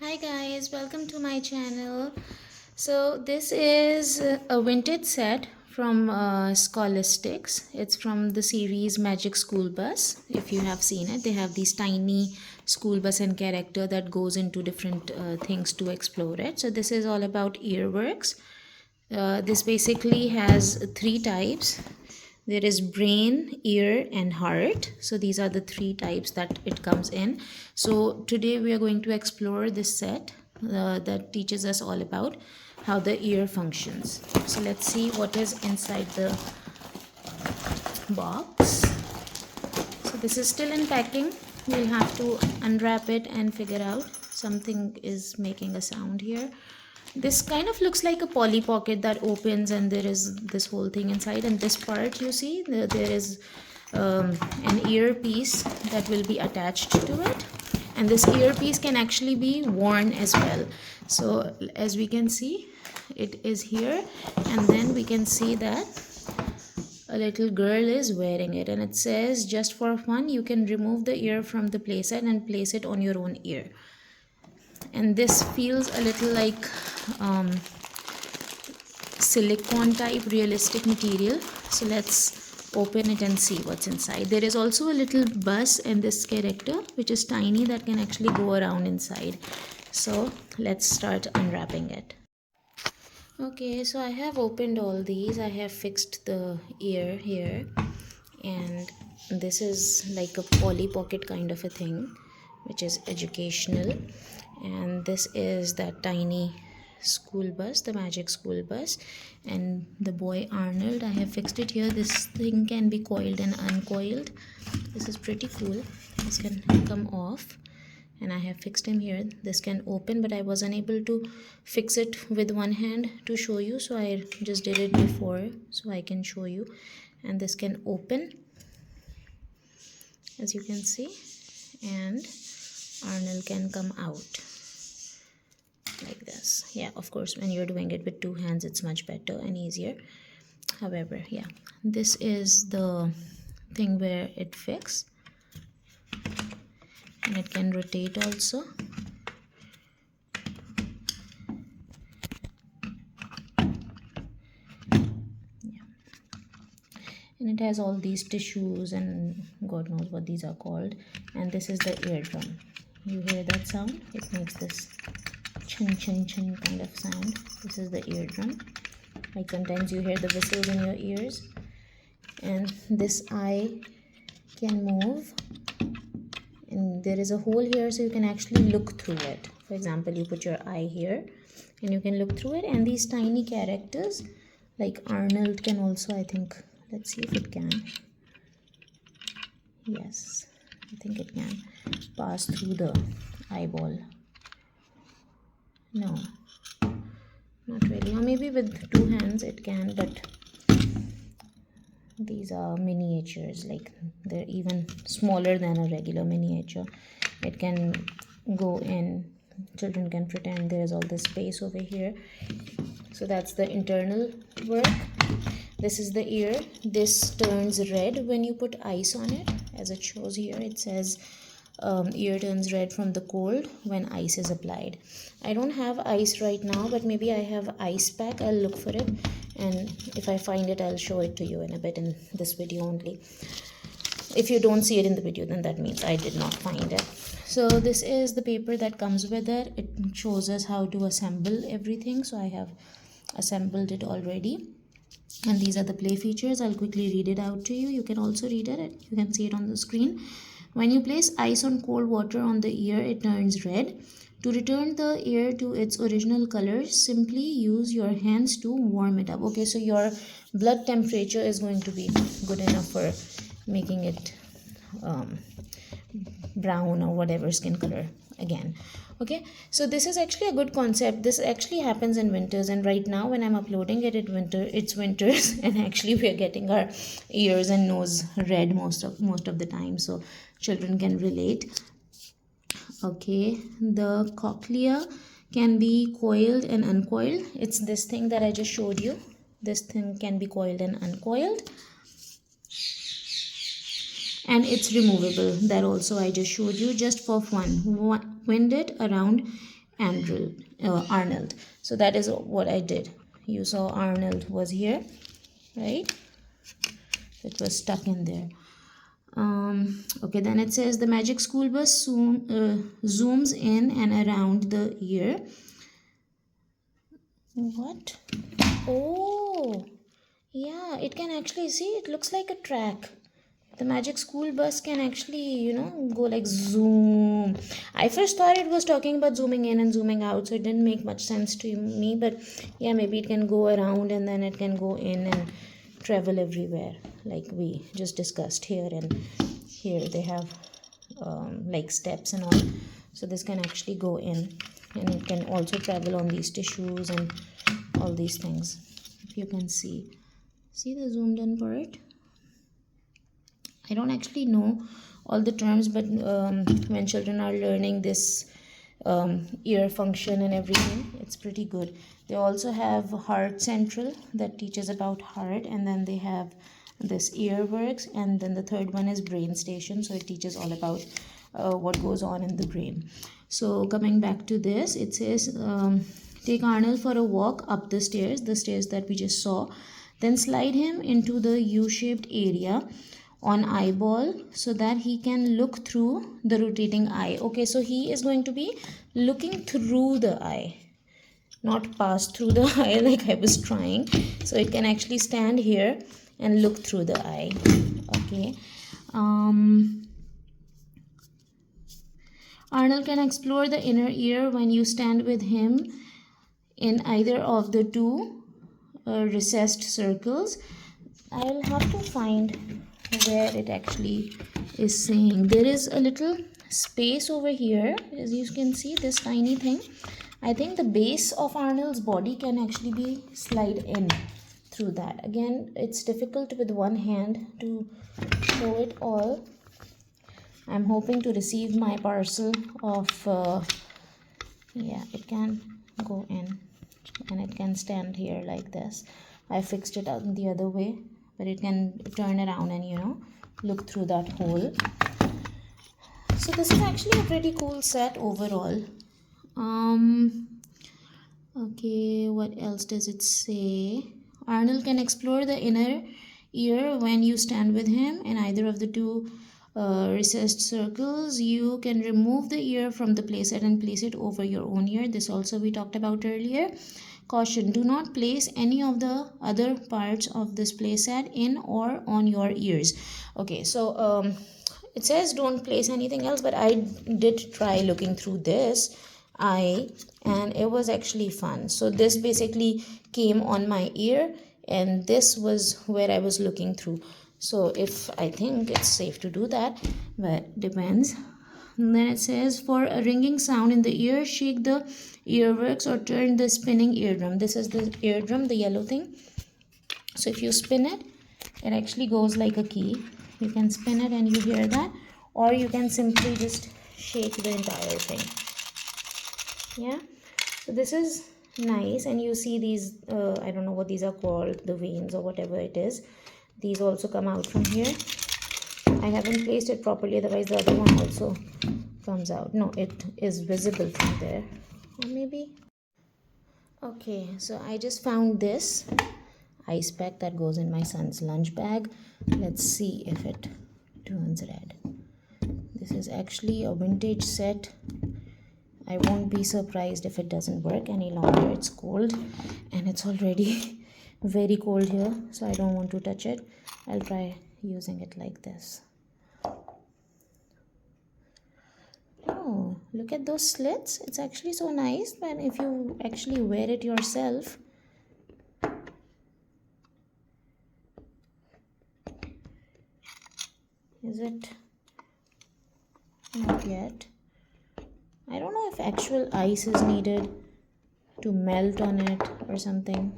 Hi guys, welcome to my channel. So this is a vintage set from Scholastics. It's from the series Magic School Bus. If you have seen it, they have these tiny school bus and character that goes into different things to explore it. So this is all about earworks. This basically has three types. There is brain, ear, and heart. So these are the three types that it comes in. So today we are going to explore this set that teaches us all about how the ear functions. So let's see what is inside the box. So this is still in packing. We'll have to unwrap it and figure out. Something is making a sound here. This kind of looks like a Polly Pocket that opens and there is this whole thing inside, and this part you see there is an earpiece that will be attached to it, and this earpiece can actually be worn as well. So as we can see, it is here, and then we can see that a little girl is wearing it, and it says, just for fun you can remove the ear from the playset and place it on your own ear. And this feels a little like silicone type realistic material. So let's open it and see what's inside. There is also a little bus in this character which is tiny that can actually go around inside. So let's start unwrapping it. Okay, so I have opened all these. I have fixed the ear here, and this is like a Polly Pocket kind of a thing which is educational, and this is that tiny school bus, the magic school bus, and the boy Arnold. I have fixed it here. This thing can be coiled and uncoiled. This is pretty cool. This can come off, and I have fixed him here. This can open, but I was unable to fix it with one hand to show you, so I just did it before so I can show you. And this can open, as you can see, and Arnold can come out like this. Yeah, of course, when you're doing it with two hands it's much better and easier. However, yeah, this is the thing where it fixes, and it can rotate also. Yeah. And it has all these tissues and God knows what these are called. And this is the eardrum. You hear that sound? It makes this chin chin chin kind of sound. This is the eardrum. Like sometimes you hear the whistles in your ears. And this eye can move, and there is a hole here so you can actually look through it. For example, you put your eye here and you can look through it, and these tiny characters like Arnold can also, I think, let's see if it can. Yes, I think it can pass through the eyeball. No, not really, or maybe with two hands it can, but these are miniatures, like they're even smaller than a regular miniature. It can go in, children can pretend there's all this space over here. So that's the internal work. This is the ear. This turns red when you put ice on it, as it shows here. It says ear turns red from the cold when ice is applied. I don't have ice right now, but maybe I have ice pack. I'll look for it, and if I find it I'll show it to you in a bit in this video only. If you don't see it in the video, then that means I did not find it. So this is the paper that comes with it. It shows us how to assemble everything. So I have assembled it already, and these are the play features. I'll quickly read it out to you. You can also read it. You can see it on the screen. When you place ice on cold water on the ear, it turns red. To return the ear to its original color, simply use your hands to warm it up. Okay, so your blood temperature is going to be good enough for making it brown or whatever skin color again. Okay, so this is actually a good concept. This actually happens in winters, and right now when I'm uploading it, it's winters and actually we are getting our ears and nose red most of the time, so children can relate. Okay, the cochlea can be coiled and uncoiled. It's this thing that I just showed you. This thing can be coiled and uncoiled, and it's removable. That also I just showed you just for fun. Wind it around Arnold. So that is what I did. You saw Arnold was here, right? It was stuck in there. Okay, then it says the magic school bus soon zooms in and around the ear. What? Oh, yeah, it can actually see, it looks like a track. The magic school bus can actually, go like zoom. I first thought it was talking about zooming in and zooming out, so it didn't make much sense to me. But yeah, maybe it can go around and then it can go in and travel everywhere, like we just discussed here. And here they have like steps and all. So this can actually go in, and it can also travel on these tissues and all these things. If you can see the zoomed in part. I don't actually know all the terms, but when children are learning this ear function and everything, it's pretty good. They also have heart central that teaches about heart, and then they have this ear works, and then the third one is brain station, so it teaches all about what goes on in the brain. So coming back to this, it says take Arnold for a walk up the stairs that we just saw, then slide him into the U-shaped area on eyeball so that he can look through the rotating eye. Okay, so he is going to be looking through the eye, not pass through the eye like I was trying. So it can actually stand here and look through the eye. Okay. Arnold can explore the inner ear when you stand with him in either of the two recessed circles. I'll have to find where it actually is saying. There is a little space over here, as you can see, this tiny thing. I think the base of Arnold's body can actually be slide in through that. Again, it's difficult with one hand to show it all. I'm hoping to receive my parcel of yeah, it can go in and it can stand here like this. I fixed it out the other way, but it can turn around and look through that hole. So this is actually a pretty cool set overall. Okay, what else does it say? Arnold can explore the inner ear when you stand with him in either of the two recessed circles. You can remove the ear from the playset and place it over your own ear. This also we talked about earlier. Caution, do not place any of the other parts of this playset in or on your ears. Okay, so it says don't place anything else, but I did try looking through this eye and it was actually fun. So this basically came on my ear and this was where I was looking through. So I think it's safe to do that, but depends. And then it says for a ringing sound in the ear, shake the earworks or turn the spinning eardrum. This is the eardrum, the yellow thing. So if you spin it, it actually goes like a key. You can spin it and you hear that, or you can simply just shake the entire thing. Yeah, so this is nice. And you see these I don't know what these are called, the veins or whatever it is. These also come out from here. I haven't placed it properly, otherwise the other one also comes out. No, it is visible from there, or maybe. Okay, so I just found this ice pack that goes in my son's lunch bag. Let's see if it turns red. This is actually a vintage set. I won't be surprised if it doesn't work any longer. It's cold and it's already very cold here, so I don't want to touch it. I'll try using it like this. Oh, look at those slits. It's actually so nice, but if you actually wear it yourself, is it? Not yet. I don't know if actual ice is needed to melt on it or something.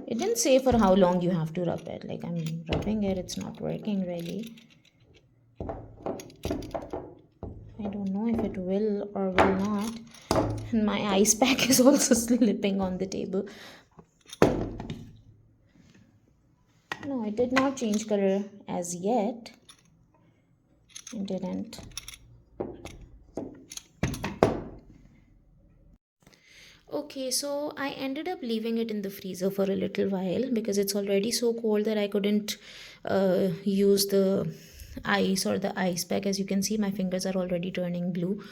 It didn't say for how long you have to rub it. Like, I'm rubbing it, it's not working really. I don't know if it will or will not. And my ice pack is also slipping on the table. No, it did not change color as yet. It didn't. Okay, so I ended up leaving it in the freezer for a little while because it's already so cold that I couldn't use the ice or the ice pack. As you can see, my fingers are already turning blue.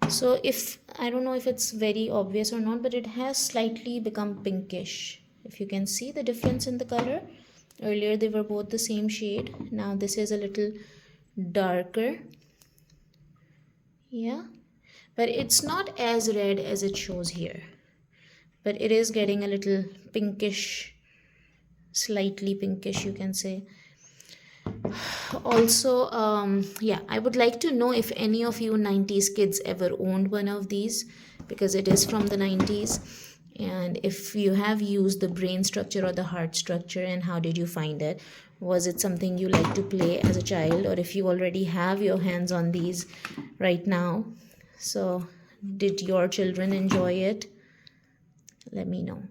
So if I don't know if it's very obvious or not, but it has slightly become pinkish. If you can see the difference in the color, earlier they were both the same shade. Now this is a little darker. Yeah, but it's not as red as it shows here, but it is getting a little pinkish, slightly pinkish, you can say. Also, yeah, I would like to know if any of you 90s kids ever owned one of these, because it is from the 90s, and if you have used the brain structure or the heart structure, and how did you find it? Was it something you like to play as a child, or if you already have your hands on these right now, so did your children enjoy it? Let me know.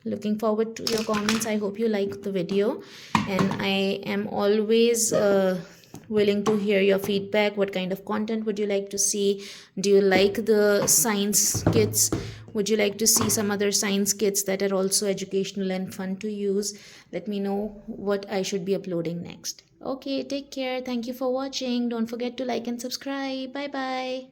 Looking forward to your comments. I hope you like the video, and I am always willing to hear your feedback. What kind of content would you like to see? Do you like the science kits? Would you like to see some other science kits that are also educational and fun to use? Let me know what I should be uploading next. Okay, take care. Thank you for watching. Don't forget to like and subscribe. Bye bye.